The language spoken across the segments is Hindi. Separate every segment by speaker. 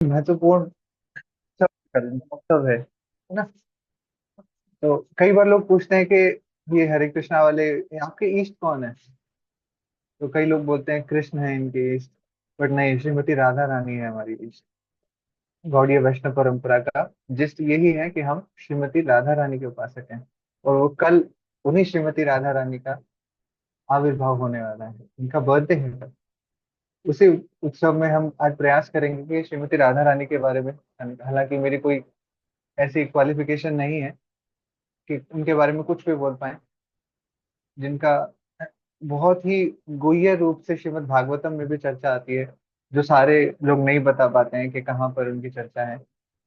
Speaker 1: महत्वपूर्ण सब सब है ना। तो कई बार लोग पूछते हैं कि ये हरे कृष्णा वाले ये आपके ईस्ट कौन है। तो कई लोग बोलते हैं कृष्ण है इनके ईस्ट, बट नहीं, श्रीमती राधा रानी है हमारी ईस्ट। गौड़ीय वैष्णव परंपरा का जिस्ट यही है कि हम श्रीमती राधा रानी के उपासक हैं। और वो कल उन्हीं श्रीमती राधा रानी का आविर्भाव होने वाला है, उनका बर्थडे है कल। उसी उत्सव में हम आज प्रयास करेंगे कि श्रीमती राधा रानी के बारे में, हालांकि मेरी कोई ऐसी क्वालिफिकेशन नहीं है कि उनके बारे में कुछ भी बोल पाए, जिनका बहुत ही गुह्य रूप से श्रीमद् भागवतम में भी चर्चा आती है, जो सारे लोग नहीं बता पाते हैं कि कहाँ पर उनकी चर्चा है।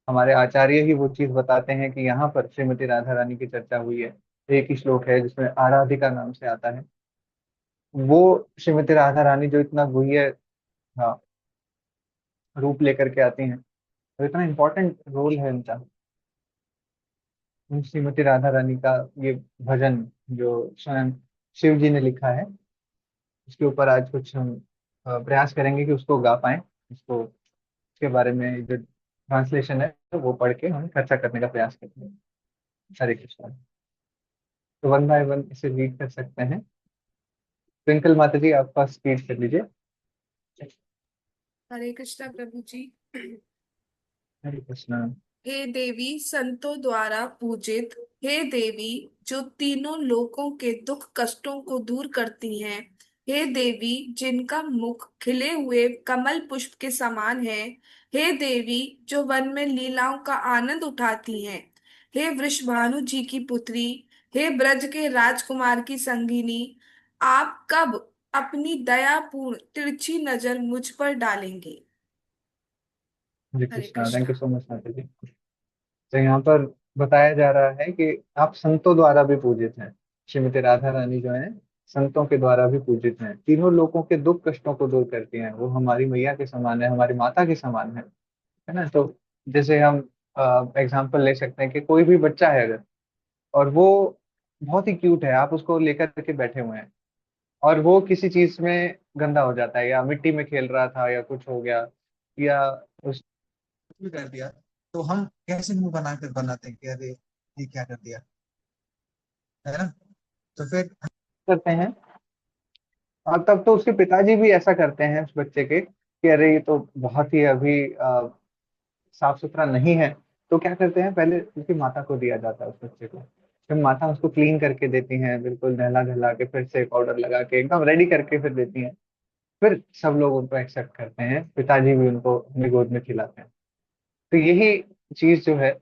Speaker 1: हमारे आचार्य ही वो चीज बताते हैं कि यहाँ पर श्रीमती राधा रानी की चर्चा हुई है। एक ही श्लोक है जिसमें आराधिका नाम से आता है। वो श्रीमती राधा रानी जो इतना गुह्य, हाँ, रूप लेकर के आती हैं, और इतना इम्पोर्टेंट रोल है उनका। उन श्रीमती राधा रानी का ये भजन जो स्वयं शिव जी ने लिखा है, उसके ऊपर आज कुछ हम प्रयास करेंगे कि उसको गा पाए। उसको उसके बारे में जो ट्रांसलेशन है वो पढ़ के हम चर्चा करने का प्रयास करेंगे। हरे कृष्णा। तो वन बाय वन इसे रीड कर सकते हैं। ट्विंकल माता जी, आप फर्स्ट रीड कर लीजिए।
Speaker 2: हरे कृष्णा प्रभु जी।
Speaker 1: हरे कृष्णा।
Speaker 2: हे देवी संतों द्वारा पूजित, हे देवी जो तीनों लोकों के दुख कष्टों को दूर करती हैं, हे देवी जिनका मुख खिले हुए कमल पुष्प के समान है, हे देवी जो वन में लीलाओं का आनंद उठाती हैं, हे वृषभानु जी की पुत्री, हे ब्रज के राजकुमार की संगिनी, आप कब अपनी दयापूर्ण तिरछी नजर मुझ पर डालेंगे।
Speaker 1: हरे
Speaker 2: हरे
Speaker 1: Krishna, thank
Speaker 2: Krishna.
Speaker 1: You so much माता जी। तो यहाँ पर बताया जा रहा है कि आप संतों द्वारा भी पूजित हैं। श्रीमती राधा रानी जो है संतों के द्वारा भी पूजित हैं, तीनों लोगों के दुख कष्टों को दूर करती हैं। वो हमारी मैया के समान है, हमारी माता के समान है ना। तो जैसे हम एग्जाम्पल ले सकते हैं कि कोई भी बच्चा है अगर, और वो बहुत ही क्यूट है, आप उसको लेकर के बैठे हुए हैं, और वो किसी चीज में गंदा हो जाता है, या मिट्टी में खेल रहा था, या कुछ हो गया, या उस कुछ भी कर दिया, तो हम कैसे मुंह बना कर बनाते हैं कि अरे ये क्या कर दिया, है ना। तो फिर हम करते हैं, और तब तो उसके पिताजी भी ऐसा करते हैं उस बच्चे के कि अरे ये तो बहुत ही अभी साफ सुथरा नहीं है। तो क्या करते हैं, पहले उसकी माता को दिया जाता है उस बच्चे को। फिर माता उसको क्लीन करके देती हैं, बिल्कुल नहला धुला के, फिर से पाउडर लगा के एकदम रेडी करके फिर देती हैं। फिर सब लोग उनको एक्सेप्ट करते हैं, पिताजी भी उनको अपनी गोद में खिलाते हैं। तो यही चीज जो है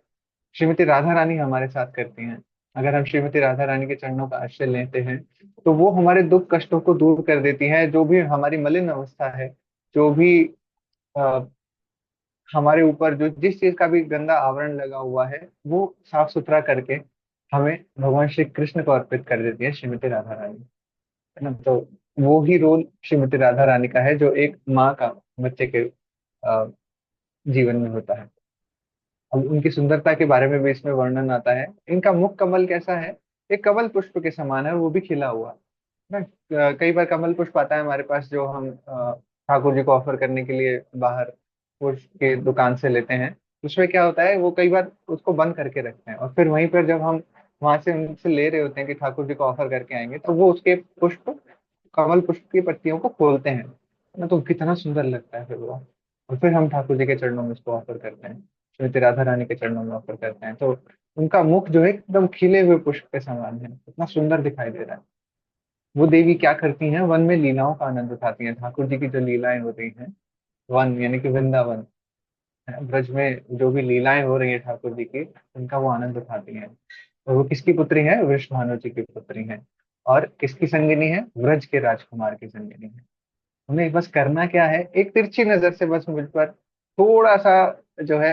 Speaker 1: श्रीमती राधा रानी हमारे साथ करती हैं। अगर हम श्रीमती राधा रानी के चरणों का आश्रय लेते हैं, तो वो हमारे दुख कष्टों को दूर कर देती है। जो भी हमारी मलिन अवस्था है, जो भी हमारे ऊपर जो जिस चीज का भी गंदा आवरण लगा हुआ है, वो साफ सुथरा करके हमें भगवान श्री कृष्ण को अर्पित कर देती है श्रीमती राधा रानी, है ना। तो वो ही रोल श्रीमती राधा रानी का है जो एक माँ का बच्चे के अ, जीवन में होता है। अब उनकी सुंदरता के बारे में भी इसमें वर्णन आता है। इनका मुख कमल कैसा है, एक कमल पुष्प के समान है, और वो भी खिला हुआ है ना। कई बार कमल पुष्प आता है हमारे पास जो हम ठाकुर जी को ऑफर करने के लिए बाहर पुष्प के दुकान से लेते हैं। उसमें क्या होता है, वो कई बार उसको बंद करके रखते हैं, और फिर वहीं पर जब हम वहां से उनसे ले रहे होते हैं कि ठाकुर जी को ऑफर करके आएंगे, तो वो उसके पुष्प, कमल पुष्प की पत्तियों को खोलते हैं ना। तो कितना सुंदर लगता है फिर वो, और फिर हम ठाकुर जी के चरणों में उसको ऑफर करते हैं, श्रीमती राधा रानी के चरणों में ऑफर करते हैं। तो उनका मुख जो है एकदम खिले हुए पुष्प के समान है, इतना सुंदर दिखाई दे रहा है। वो देवी क्या करती हैं, वन में लीलाओं का आनंद उठाती हैं। ठाकुर जी की जो लीलाएं हो रही हैं, वन यानी कि वृंदावन, ब्रज में जो भी लीलाएं हो रही है ठाकुर जी की, उनका वो आनंद उठाती हैं। और वो किसकी पुत्री है, वृषभानु जी की पुत्री है। और किसकी संगिनी है, ब्रज के राजकुमार की संगिनी है। हमें बस करना क्या है, एक तिरछी नजर से बस मुझ पर थोड़ा सा जो है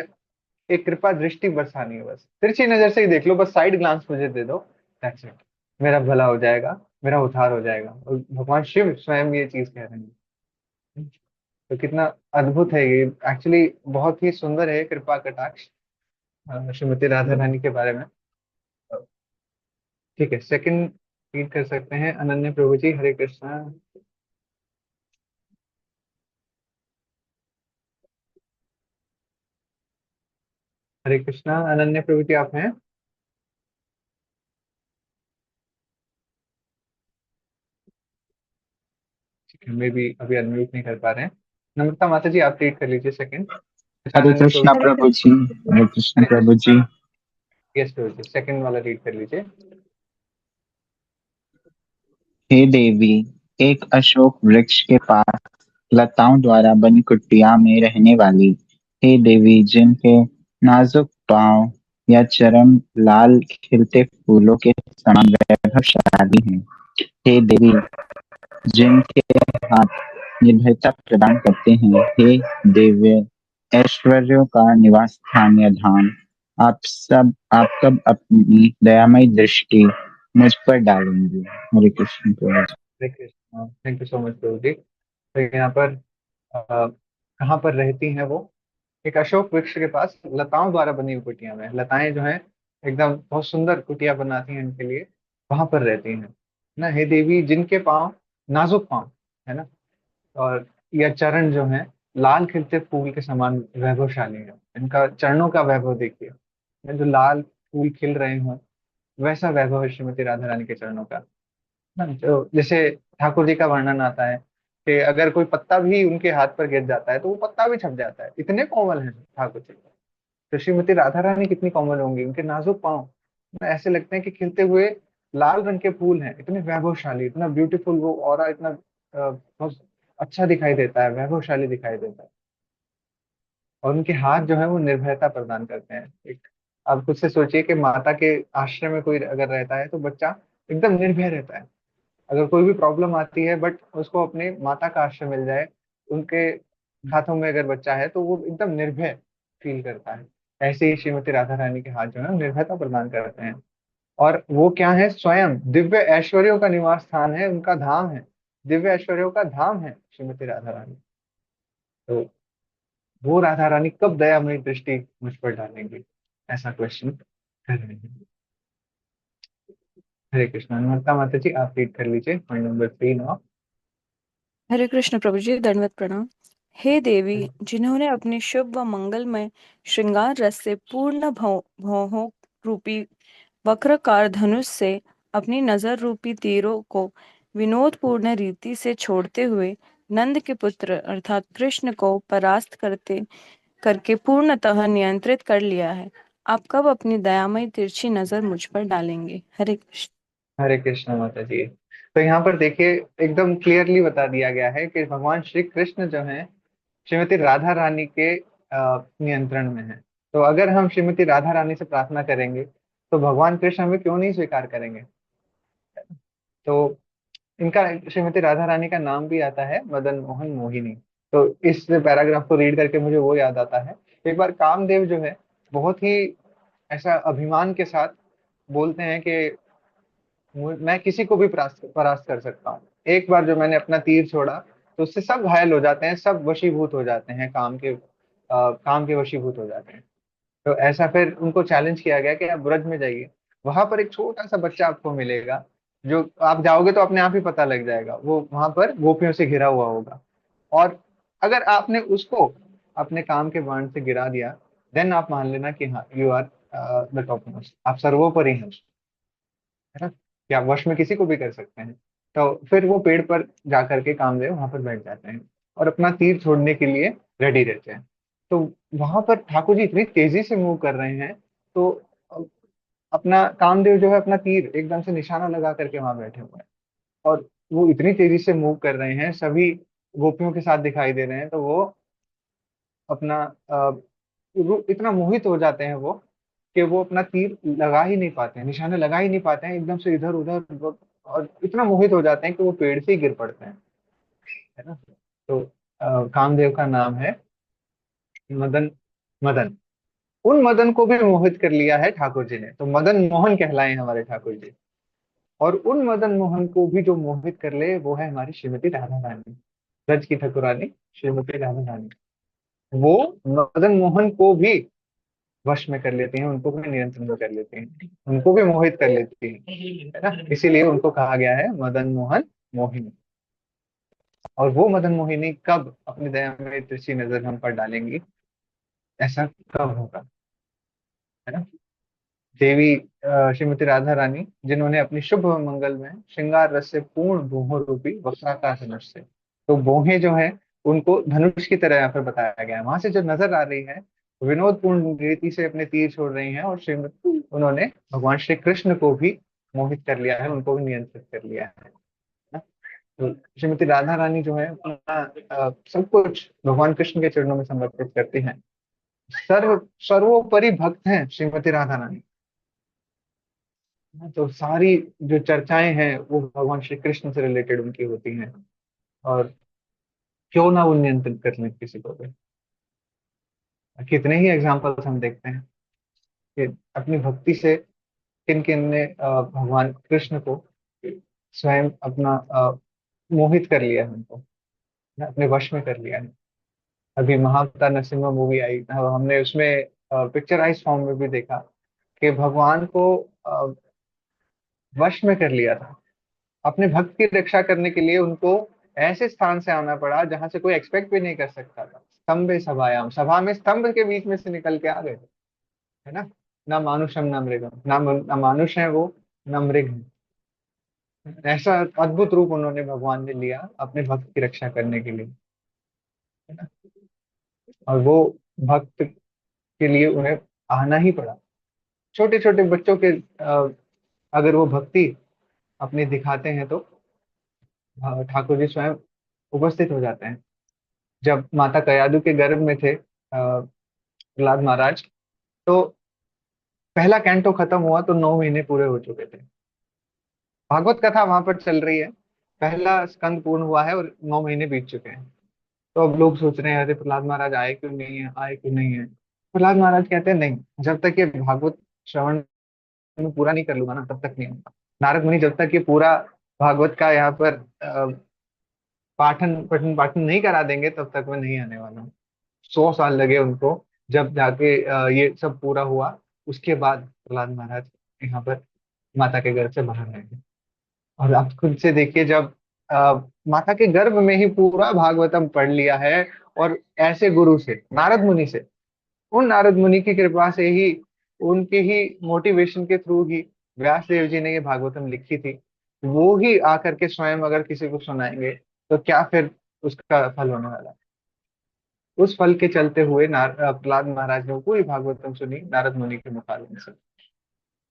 Speaker 1: एक कृपा दृष्टि बरसानी है। बस तिरछी नजर से ही देख लो, बस साइड ग्लांस मुझे दे दो, दैट्स इट। मेरा भला हो जाएगा, मेरा उद्धार हो जाएगा। और भगवान शिव स्वयं ये चीज कह रहे हैं। तो कितना अद्भुत है ये, एक्चुअली बहुत ही सुंदर है कृपा कटाक्ष श्रीमती राधा रानी के बारे में। ठीक है, सेकंड रीड कर सकते हैं अनन्य प्रभु जी। हरे कृष्णा। हरे कृष्णा। अनन्य प्रभु जी आप हैं? ठीक है, मे भी अभी अनम्यूट नहीं कर पा रहे हैं। नम्रता माता जी आप रीड कर लीजिए सेकंड। अच्छा,
Speaker 3: हरे
Speaker 1: अनन्य प्रभु
Speaker 3: कृष्णा
Speaker 1: जी
Speaker 2: हरे
Speaker 1: आप?
Speaker 3: प्रभु जी। हरे कृष्णा प्रभु जी।
Speaker 1: यस प्रभु जी, सेकंड वाला रीड कर लीजिए।
Speaker 3: हे देवी, एक अशोक वृक्ष के पास लताओं द्वारा बनी कुटिया में रहने वाली, हे देवी जिनके नाजुक पांव या चरण लाल खिलते फूलों के समान वैभवशाली हैं, हे देवी जिनके हाथ निर्भयता प्रदान करते हैं, हे दिव्य ऐश्वर्यों का निवास स्थान या धाम, आप कब अपनी दयामयी दृष्टि मुझ पर डालेंगे। हरे कृष्ण प्रभु जी।
Speaker 1: हरे Krishna, thank you so much प्रभु जी। तो यहाँ पर कहाँ पर रहती हैं वो? एक अशोक वृक्ष के पास लताओं द्वारा बनी हुई कुटिया में, लताएं जो हैं एकदम बहुत सुंदर कुटिया बनाती हैं इनके लिए, वहां पर रहती हैं ना। हे देवी जिनके पाँव नाजुक पाँव है ना, और यह चरण जो है लाल खिलते फूल के समान वैभवशाली है। इनका चरणों का वैभव देखिए, जो लाल फूल खिल रहे हों वैसा वैभव है श्रीमती राधा रानी के चरणों का ना। जो जैसे ठाकुर जी का वर्णन आता है कि अगर कोई पत्ता भी उनके हाथ पर गिर जाता है तो वो पत्ता भी छप जाता है, इतने कोमल हैं ठाकुर जी। तो श्रीमती राधा रानी कितनी कोमल होंगी, उनके नाजुक पाँव ना ऐसे लगते हैं कि खिलते हुए लाल रंग के फूल हैं, इतने वैभवशाली, इतना ब्यूटीफुल वो ऑरा, इतना बहुत अच्छा दिखाई देता है, वैभवशाली दिखाई देता है। और उनके हाथ जो है वो निर्भयता प्रदान करते हैं। एक आप खुद से सोचिए कि माता के आश्रय में कोई अगर रहता है तो बच्चा एकदम निर्भय रहता है। अगर कोई भी प्रॉब्लम आती है बट उसको अपने माता का आश्रय मिल जाए, उनके हाथों में अगर बच्चा है तो वो एकदम निर्भय फील करता है। ऐसे ही श्रीमती राधा रानी के हाथ जो है निर्भयता प्रदान करते हैं। और वो क्या है, स्वयं दिव्य ऐश्वर्यों का निवास स्थान है, उनका धाम है, दिव्य ऐश्वर्यों का धाम है श्रीमती राधा रानी। तो वो राधा रानी कब दयामयी दृष्टि मुझ पर डालेंगी, ऐसा क्वेश्चन कर रहे हैं। हरे कृष्ण। अनुमता माता जी आप रीड कर लीजिए पॉइंट नंबर 3 नाउ।
Speaker 4: हरे कृष्ण प्रभु जी, दंडवत प्रणाम। हे देवी जिन्होंने अपने शुभ व मंगलमय श्रृंगार रस से पूर्ण भौहों रूपी वक्रकार धनुष से अपनी नजर रूपी तीरों को विनोदपूर्ण रीति से छोड़ते हुए नंद के पुत्र अर्थात कृष्ण को परास्त करते करके पूर्णतः नियंत्रित कर लिया है, आप कब अपनी दयामयी तिरछी नजर मुझ पर डालेंगे। हरे कृष्ण।
Speaker 1: हरे कृष्ण माता जी। तो यहाँ पर देखिए एकदम क्लियरली बता दिया गया है कि भगवान श्री कृष्ण जो है श्रीमती राधा रानी के नियंत्रण में है। तो अगर हम श्रीमती राधा रानी से प्रार्थना करेंगे तो भगवान कृष्ण हमें क्यों नहीं स्वीकार करेंगे? तो इनका, श्रीमती राधा रानी का नाम भी आता है मदन मोहन मोहिनी। तो इस पैराग्राफ को रीड करके मुझे वो याद आता है, एक बार कामदेव जो है बहुत ही ऐसा अभिमान के साथ बोलते हैं कि मैं किसी को भी परास्त परास्त कर सकता हूँ। एक बार जो मैंने अपना तीर छोड़ा तो उससे सब घायल हो जाते हैं, सब वशीभूत हो जाते हैं, काम के वशीभूत हो जाते हैं। तो ऐसा फिर उनको चैलेंज किया गया कि आप ब्रज में जाइए, वहां पर एक छोटा सा बच्चा आपको मिलेगा, जो आप जाओगे तो अपने आप ही पता लग जाएगा, वो वहां पर गोपियों से घिरा हुआ होगा। और अगर आपने उसको अपने काम के बाण से गिरा दिया, देन आप मान लेना कि हाँ you are the top most, आप सर्वोपरि हैं, है ना, कि आप वश में किसी को भी कर सकते हैं। तो फिर वो पेड़ पर जाकर के कामदेव वहां पर बैठ जाते हैं और अपना तीर छोड़ने के लिए रेडी रहते हैं। तो वहां पर ठाकुर जी इतनी तेजी से मूव कर रहे हैं, तो अपना कामदेव जो है अपना तीर एकदम से निशाना लगा करके वहां बैठे हुए हैं। और वो इतनी तेजी से मूव कर रहे हैं, सभी गोपियों के साथ दिखाई दे रहे हैं, तो वो अपना इतना मोहित हो जाते हैं वो कि वो अपना तीर लगा ही नहीं पाते हैं, निशाने लगा ही नहीं पाते हैं, एकदम से इधर उधर, और इतना मोहित हो जाते हैं कि वो पेड़ से ही गिर पड़ते हैं, है ना। तो कामदेव का नाम है मदन, मदन। उन मदन को भी मोहित कर लिया है ठाकुर जी ने, तो मदन मोहन कहलाए हमारे ठाकुर जी। और उन मदन मोहन को भी जो मोहित कर ले वो है हमारी श्रीमती राधा रानी, ब्रज की ठकुरानी श्रीमती राधा रानी। वो मदन मोहन को भी वश में कर लेती हैं, उनको भी नियंत्रण में कर लेती हैं, उनको भी मोहित कर लेती हैं, है ना। इसीलिए उनको कहा गया है मदन मोहन मोहिनी। और वो मदन मोहिनी कब अपनी दया में तिरछी नजर हम पर डालेंगी, ऐसा कब होगा? है ना। देवी श्रीमती राधा रानी जिन्होंने अपनी शुभ और मंगल में श्रृंगार रस से पूर्ण भोह रूपी वक्राकार धनुष से, तो भोहें जो है उनको धनुष की तरह यहाँ पर बताया गया है। वहां से जो नजर आ रही है विनोदपूर्ण रीति से अपने तीर छोड़ रही हैं, और श्रीमती उन्होंने भगवान श्री कृष्ण को भी मोहित कर लिया है, उनको भी नियंत्रित कर लिया है ना? तो श्रीमती राधा रानी जो है अपना सब कुछ भगवान कृष्ण के चरणों में समर्पित करती हैं। सर्वोपरि भक्त हैं श्रीमती राधा रानी। तो सारी जो चर्चाएं हैं वो भगवान श्री कृष्ण से रिलेटेड उनकी होती हैं, और क्यों ना वो नियंत्रित कर लें किसी को भी। कितने ही एग्जाम्पल्स हम देखते हैं कि अपनी भक्ति से किन किन ने भगवान कृष्ण को स्वयं अपना मोहित कर लिया है, उनको अपने वश में कर लिया है। अभी महावतार नरसिम्हा मूवी आई, हमने उसमें पिक्चराइज फॉर्म में भी देखा कि भगवान को वश में कर लिया था। अपने भक्त की रक्षा करने के लिए उनको ऐसे स्थान से आना पड़ा जहां से कोई एक्सपेक्ट भी नहीं कर सकता था। स्तंभे सभायाम, सभा में स्तंभ के बीच में से निकल के आ गए थे, है ना। ना मानुषम ना मृगम, ना मानुष है वो, ना मृग है। ऐसा अद्भुत रूप उन्होंने, भगवान ने लिया अपने भक्त की रक्षा करने के लिए, है ना। और वो भक्त के लिए उन्हें आना ही पड़ा। छोटे छोटे बच्चों के अगर वो भक्ति अपनी दिखाते हैं तो ठाकुर जी स्वयं उपस्थित हो जाते हैं। जब माता कयादु के गर्भ में थे प्रहलाद महाराज, तो पहला कैंटो खत्म हुआ तो 9 महीने पूरे हो चुके थे। भागवत कथा वहां पर चल रही है, पहला स्कंद पूर्ण हुआ है और 9 महीने बीत चुके हैं। तो अब लोग सोच रहे हैं अरे प्रहलाद महाराज आए क्यों नहीं है, आए क्यों नहीं है। प्रहलाद महाराज कहते हैं नहीं, जब तक ये भागवत श्रवण में पूरा नहीं कर लूंगा ना तब तक नहीं आऊंगा। नारद मुनि जब तक ये पूरा भागवत का यहाँ पर पाठन पठन पाठन नहीं करा देंगे तब तक मैं नहीं आने वाला हूँ। 100 साल लगे उनको, जब जाके ये सब पूरा हुआ उसके बाद प्रहलाद महाराज यहाँ पर माता के गर्भ से बाहर आए। और आप खुद से देखिए, जब माता के गर्भ में ही पूरा भागवतम पढ़ लिया है, और ऐसे गुरु से, नारद मुनि से, उन नारद मुनि की कृपा से ही, उनके ही मोटिवेशन के थ्रू ही व्यास देव जी ने ये भागवतम लिखी थी। वो ही आकर के स्वयं अगर किसी को सुनाएंगे तो क्या फिर उसका फल होने वाला है। उस फल के चलते हुए प्रहलाद महाराज ने पूरी भागवतम सुनी नारद मुनि के मुखारबिन से।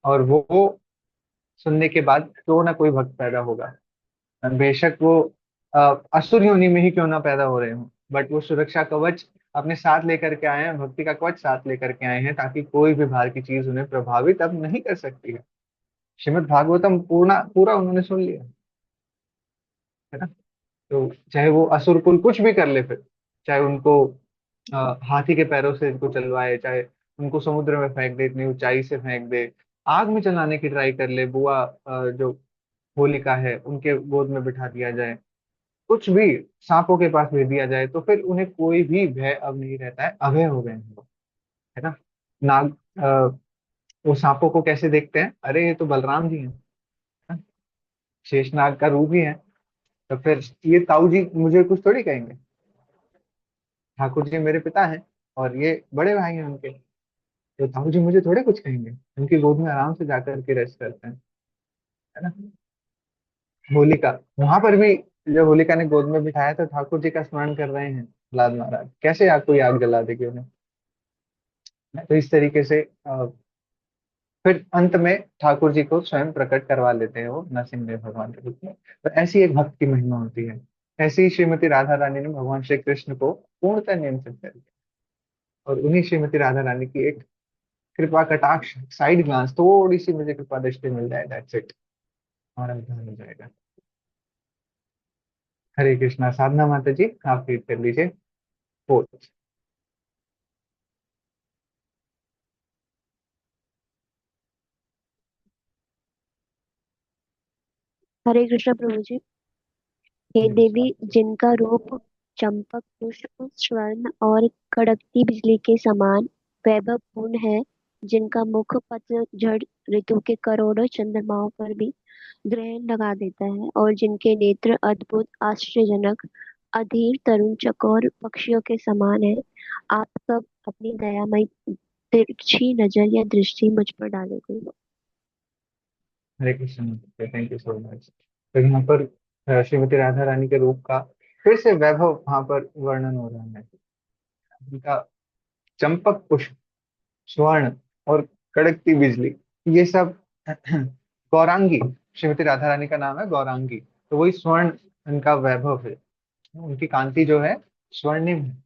Speaker 1: और वो सुनने के बाद क्यों ना कोई भक्त पैदा होगा, बेशक वो असुर योनि में ही क्यों ना पैदा हो रहे हो, बट वो सुरक्षा कवच अपने साथ लेकर के आए हैं, भक्ति का कवच साथ लेकर के आए हैं, ताकि कोई भी बाहर की चीज उन्हें प्रभावित अब नहीं कर सकती है। श्रीमद् भागवतम पूर्ण पूरा उन्होंने सुन लिया, है ना। तो चाहे वो असुर कुल कुछ भी कर ले, फिर चाहे उनको हाथी के पैरों से इनको चलवाए, चाहे उनको समुद्र में फेंक दे, इतनी ऊंचाई से फेंक दे, आग में चलाने की ट्राई कर ले, बुआ जो होलिका है उनके गोद में बिठा दिया जाए, कुछ भी सांपों के पास भेज दिया जाए, तो फिर उन्हें कोई भी भय अब नहीं रहता है, अभय हो गए हैं वो, है ना। नाग वो सांपों को कैसे देखते हैं, अरे ये तो बलराम जी हैं, है ना? शेषनाग का रूप ही है। तो फिर ये ताऊ जी मुझे कुछ थोड़ी कहेंगे, ठाकुर जी मेरे पिता हैं और ये बड़े भाई हैं उनके, तो ताऊ जी मुझे थोड़े कुछ कहेंगे, उनकी गोद में आराम से जाकर के रेस्ट करते हैं, है ना। होलिका, वहां पर भी जब होलिका ने गोद में बिठाया तो ठाकुर जी का स्मरण कर रहे हैं प्रहलाद महाराज, कैसे आग कोई आग जला देगी उन्हें। तो इस तरीके से फिर अंत में ठाकुर जी को स्वयं प्रकट करवा लेते हैं वो नरसिंह भगवान के रूप में। तो ऐसी एक भक्त की महिमा होती है। ऐसी ही श्रीमती राधा रानी ने भगवान श्री कृष्ण को पूर्णतः नियंत्रित कर दिया। और उन्हीं श्रीमती राधा रानी की एक कृपा कटाक्ष साइड ग्लांस, थोड़ी सी मुझे कृपा दृष्टि मिल जाए, दैट्स इट, हमारा उद्धार हो जाएगा। हरे कृष्णा। साधना माता जी आप रीड कर लीजिए फोर्थ।
Speaker 5: हरे कृष्ण प्रभु जी। हे देवी, जिनका रूप चंपक पुष्प, स्वर्ण और कड़कती बिजली के समान वैभवपूर्ण है, जिनका मुख पतझड़ ऋतु के करोड़ों चंद्रमाओं पर भी ग्रहण लगा देता है, और जिनके नेत्र अद्भुत, आश्चर्यजनक, अधीर, तरुण, चकोर पक्षियों के समान है, आप सब अपनी दयामयी तिरछी नजर या दृष्टि मुझ पर डाले कोई।
Speaker 1: हरे Krishna, thank you so much. तो यहाँ पर श्रीमती राधा रानी के रूप का फिर से वैभव वहां पर वर्णन हो रहा है। उनका चंपक पुष्प, स्वर्ण और कड़कती बिजली, ये सब गौरांगी, श्रीमती राधा रानी का नाम है गौरांगी, तो वही स्वर्ण उनका वैभव है। उनकी कांति जो है स्वर्णिम है।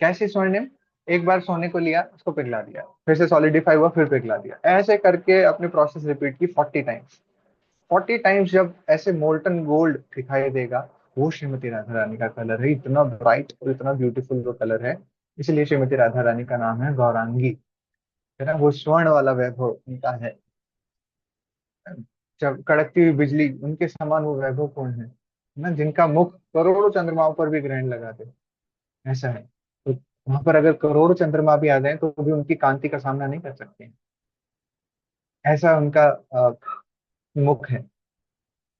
Speaker 1: कैसे स्वर्णिम? एक बार सोने को लिया, उसको पिघला दिया, फिर से सॉलिडिफाई हुआ, फिर पिघला दिया, ऐसे करके अपनी प्रोसेस रिपीट की 40 टाइम्स। 40 टाइम्स जब ऐसे मोल्टन गोल्ड दिखाई देगा, वो श्रीमती राधा रानी का कलर है। इतना ब्राइट और इतना ब्यूटीफुल वो कलर है, इसलिए श्रीमती राधा रानी का नाम है गौरांगी, है ना। वो स्वर्ण वाला वैभव उनका है। जब कड़कती हुई बिजली, उनके समान वो वैभव कौन है ना, जिनका मुख करोड़ों चंद्रमाओं पर भी ग्रहण लगा दे, ऐसा है। तो वहां पर अगर करोड़ों चंद्रमा भी आ जाए तो भी उनकी कांति का सामना नहीं कर सकते हैं। ऐसा उनका मुख है।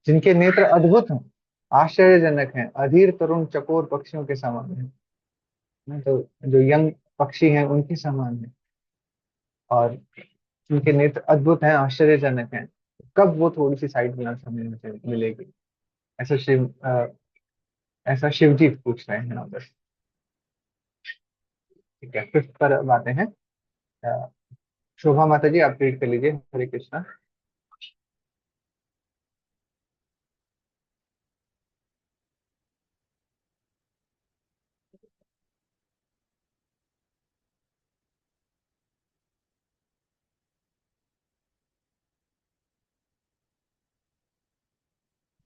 Speaker 1: जिनके नेत्र अद्भुत हैं, आश्चर्यजनक हैं, अधीर तरुण चकोर पक्षियों के समान है ना। तो जो यंग पक्षी हैं उनके समान है, और उनके नेत्र अद्भुत हैं, आश्चर्यजनक हैं। कब वो थोड़ी सी साइड ग्लांस हमें मिलेगी? ऐसा शिव जी पूछ रहे हैं यहाँ पर। ठीक है, फिफ्थ पर अब आते हैं। अ, शोभा माता जी, आप रीड कर लीजिए। हरे कृष्णा।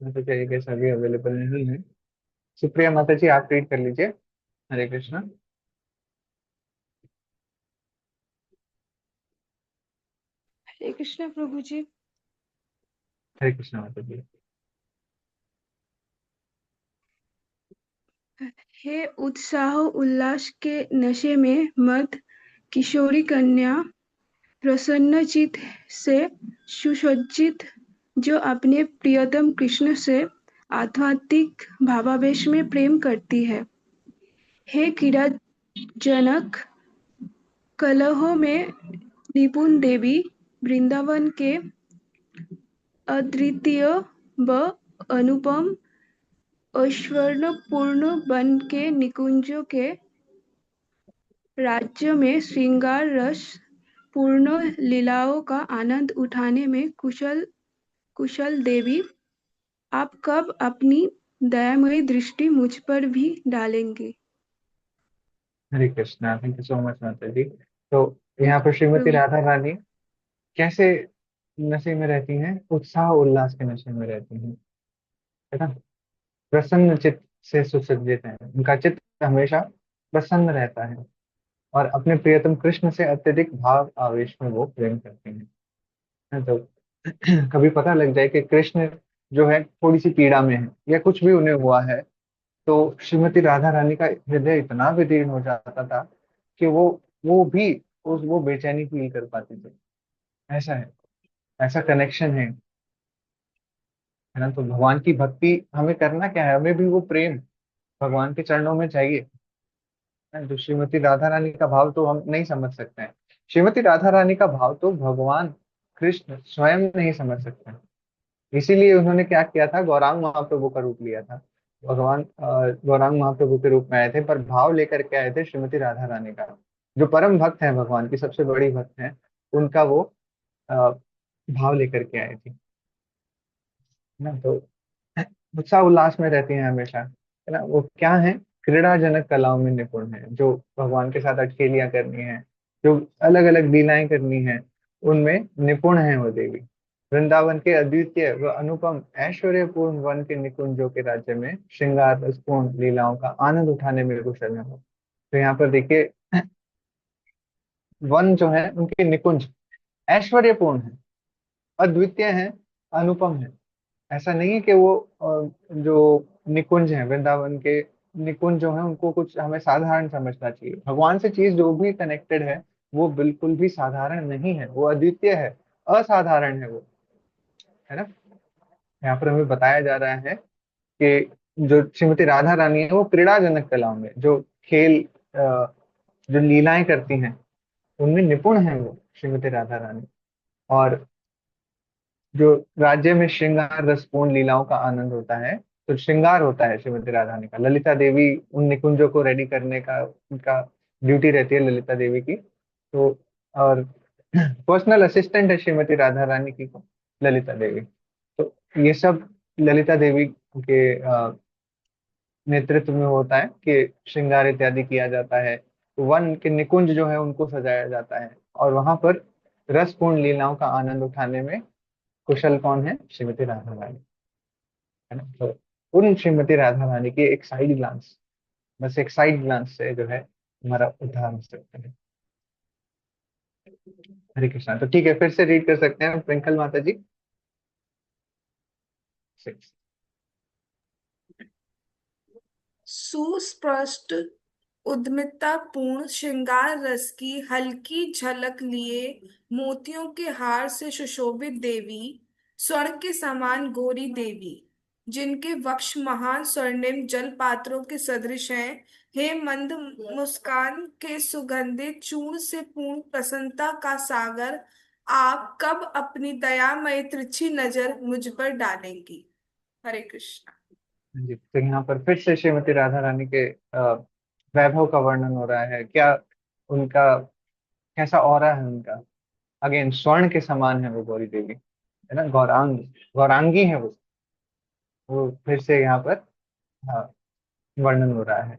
Speaker 1: तो चाहिए कि सभी अवेलेबल नहीं है। सुप्रिया माता जी, आप रीड कर लीजिए। हरे कृष्णा।
Speaker 4: हरे कृष्ण प्रभु जी।
Speaker 1: हरे कृष्णा माता जी।
Speaker 2: हे उत्साह उल्लास के नशे में मत किशोरी कन्या, प्रसन्नचित से सुसज्जित, जो अपने प्रियतम कृष्ण से आध्यात्मिक भावावेश में प्रेम करती है। हे क्रीड़ाजनक, कलहों में निपुण देवी, वृंदावन के अद्वितीय व अनुपम ऐश्वर्यपूर्ण वन के निकुंजों के राज्य में श्रृंगार रस पूर्ण लीलाओं का आनंद उठाने में कुशल कुशल देवी, आप कब अपनी दयामयी दृष्टि मुझ पर भी डालेंगे?
Speaker 1: हरे Krishna, thank you so much माता जी। तो यहाँ पर श्रीमती
Speaker 2: प्रभु।
Speaker 1: राधा रानी कैसे नशे में रहती हैं? उत्साह उल्लास के नशे में रहती हैं, है ना। प्रसन्न चित्त से सुसज्जित है, उनका चित्त हमेशा प्रसन्न रहता है, और अपने प्रियतम कृष्ण से अत्यधिक भाव आवेश में वो प्रेम करते हैं, है। तो कभी पता लग जाए कि कृष्ण जो है थोड़ी सी पीड़ा में है या कुछ भी उन्हें हुआ है, तो श्रीमती राधा रानी का हृदय इतना विदीर्ण हो जाता था कि वो भी वो बेचैनी फील कर पाती थी। ऐसा है, ऐसा कनेक्शन है ना। तो भगवान की भक्ति हमें करना क्या है? हमें भी वो प्रेम भगवान के चरणों में चाहिए, है। तो श्रीमती राधा रानी का भाव तो हम नहीं समझ सकते हैं। श्रीमती राधा रानी का भाव तो भगवान कृष्ण स्वयं नहीं समझ सकते हैं। इसीलिए उन्होंने क्या किया था, गौरांग महाप्रभु का रूप लिया था। भगवान गौरांग महाप्रभु के रूप में आए थे, पर भाव लेकर के आए थे श्रीमती राधा रानी का। जो परम भक्त हैं, भगवान की सबसे बड़ी भक्त हैं, उनका वो अ, भाव लेकर के आए थे ना। तो उत्साह उल्लास में रहती हैं हमेशा, है ना। वो क्या है? क्रीड़ाजनक कलाओं में निपुण है, जो भगवान के साथ अटखेलियां करनी है, जो अलग अलग लीलाएं करनी है, उनमें निपुण है वो देवी। वृंदावन के अद्वितीय व अनुपम ऐश्वर्यपूर्ण वन के निकुंजों के राज्य में श्रृंगार रसपूर्ण लीलाओं का आनंद उठाने में कुशल है वो। तो यहाँ पर देखिए, वन जो है उनके निकुंज ऐश्वर्यपूर्ण है, अद्वितीय है, अनुपम है। ऐसा नहीं है कि वो जो निकुंज है वृंदावन के, निकुंज जो है उनको कुछ हमें साधारण समझना चाहिए। भगवान से चीज जो भी कनेक्टेड है, वो बिल्कुल भी साधारण नहीं है, वो अद्वितीय है, असाधारण है वो, है ना। यहाँ पर हमें बताया जा रहा है कि जो श्रीमती राधा रानी है वो क्रीड़ाजनक कलाओं में जो खेल, जो लीलाएं करती हैं, उनमें निपुण है वो श्रीमती राधा रानी। और जो राज्य में श्रृंगार रसपूर्ण लीलाओं का आनंद होता है, तो श्रृंगार होता है श्रीमती राधा रानी का। ललिता देवी उन निकुंजों को रेडी करने का उनका ड्यूटी रहती है, ललिता देवी की। तो और पर्सनल असिस्टेंट है श्रीमती राधा रानी की ललिता देवी। तो ये सब ललिता देवी के नेतृत्व में होता है कि श्रृंगार इत्यादि किया जाता है। तो वन के निकुंज जो है उनको सजाया जाता है, और वहां पर रसपूर्ण लीलाओं का आनंद उठाने में कुशल कौन है? श्रीमती राधा रानी, है ना। तो उन श्रीमती राधा रानी की एक साइड ग्लांस, बस एक साइड ग्लांस से जो है हमारा उद्धार हो सकता है। हरे कृष्णा। तो ठीक है, फिर से रीड कर सकते हैं ट्विंकल माता जी। 6।
Speaker 2: सुस्पष्ट उद्यमिता पूर्ण श्रृंगार रस की हल्की झलक लिए मोतियों के हार से सुशोभित देवी, स्वर्ण के समान गोरी देवी, जिनके वक्ष महान स्वर्णिम जल पात्रों के सदृश हैं, हे मंद मुस्कान के सुगंधित चूर्ण से पूर्ण प्रसन्नता का सागर, आप कब अपनी दयामय तिरछी नजर मुझ पर डालेंगी। हरे कृष्णा।
Speaker 1: जी, तो यहाँ पर फिर से श्रीमती राधा रानी के वैभव का वर्णन हो रहा है। क्या उनका कैसा ऑरा है उनका। अगेन स्वर्ण के समान है वो गौरी देवी, है ना। गौरांगी है वो फिर से यहाँ पर हाँ, वर्णन हो रहा है।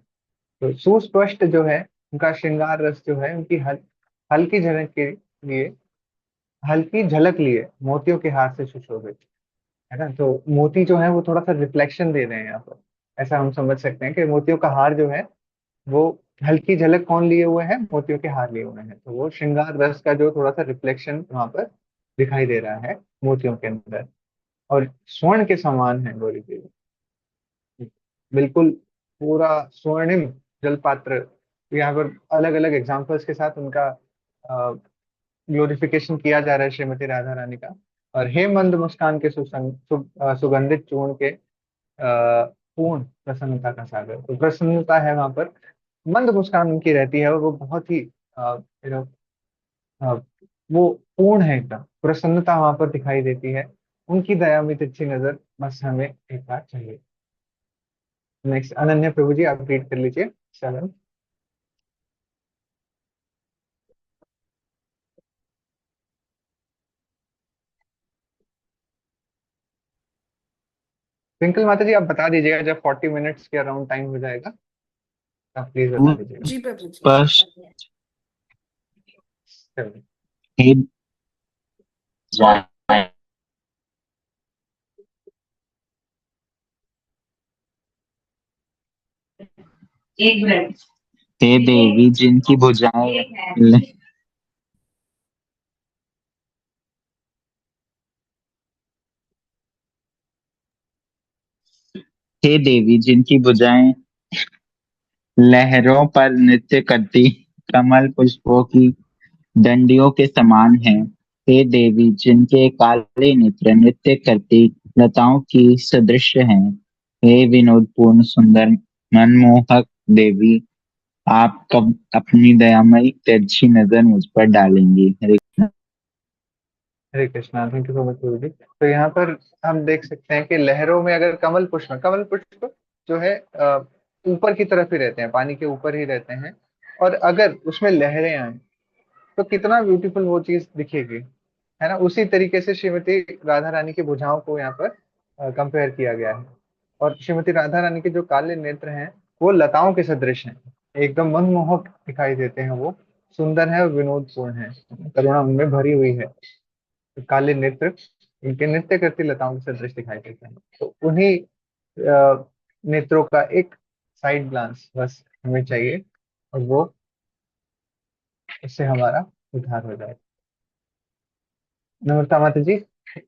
Speaker 1: तो सुस्पष्ट जो है उनका श्रृंगार रस जो है, उनकी हल्की झलक के लिए, हल्की झलक लिए मोतियों के हार से सुशोभित, है ना। तो मोती जो है वो थोड़ा सा रिफ्लेक्शन दे रहे हैं यहाँ पर। ऐसा हम समझ सकते हैं कि मोतियों का हार जो है वो हल्की झलक कौन लिए हुए हैं? मोतियों के हार लिए हुए हैं। तो वो श्रृंगार रस का जो थोड़ा सा रिफ्लेक्शन वहां पर दिखाई दे रहा है मोतियों के अंदर। और स्वर्ण के समान है गौरी देवी, बिल्कुल पूरा स्वर्णिम जलपात्र। यहाँ पर अलग अलग एग्जाम्पल्स के साथ उनका ग्लोरिफिकेशन किया जा रहा है श्रीमती राधा रानी का। और हे मंद मुस्कान के सुगंधित चूर्ण के पूर्ण प्रसन्नता का सागर। तो प्रसन्नता है वहां पर, मंद मुस्कान उनकी रहती है, और वो बहुत ही यू नो वो पूर्ण है, एकदम प्रसन्नता वहां पर दिखाई देती है। उनकी दया में तिरछी नजर बस हमें एक बार चाहिए। नेक्स्ट अनन्या प्रभु जी, आप रीड कर लीजिए 7। ट्विंकल माता जी, आप बता दीजिएगा जब 40 मिनट्स के अराउंड टाइम हो जाएगा, आप प्लीज बता दीजिएगा।
Speaker 2: जी प्रभु जी।
Speaker 3: स्पष्ट
Speaker 1: 7।
Speaker 3: हे जाए एक मिनट हे देवी जिनकी भुजाएं हे देवी जिनकी भुजाएं लहरों पर नृत्य करती कमल पुष्पों की डंडियों के समान हैं। हे देवी जिनके काले नेत्र नृत्य करती लताओं की सदृश हैं। हे विनोदपूर्ण सुंदर मनमोहक देवी, आप कब अपनी दयामयी तिरछी नजर मुझ पर डालेंगी। हरे
Speaker 1: हरे Krishna. Thank you so much प्रभु जी। तो यहाँ पर हम देख सकते हैं कि लहरों में अगर कमल पुष्प जो है ऊपर की तरफ ही रहते हैं, पानी के ऊपर ही रहते हैं। और अगर उसमें लहरें आए तो कितना ब्यूटीफुल वो चीज दिखेगी, है ना। उसी तरीके से श्रीमती राधा रानी की भुजाओं को यहाँ पर कंपेयर किया गया है। और श्रीमती राधा रानी के जो काले नेत्र हैं वो लताओं के सदृश हैं, एकदम मनमोहक दिखाई देते हैं। वो सुंदर है और विनोदपूर्ण है, करुणा उनमें भरी हुई है। तो काले नेत्र इनके नृत्य करती लताओं के सदृश दिखाई देते हैं। तो उन्हीं नेत्रों का एक साइड ग्लांस बस हमें चाहिए, और वो इससे हमारा उद्धार हो जाए। नमस्ते माता जी,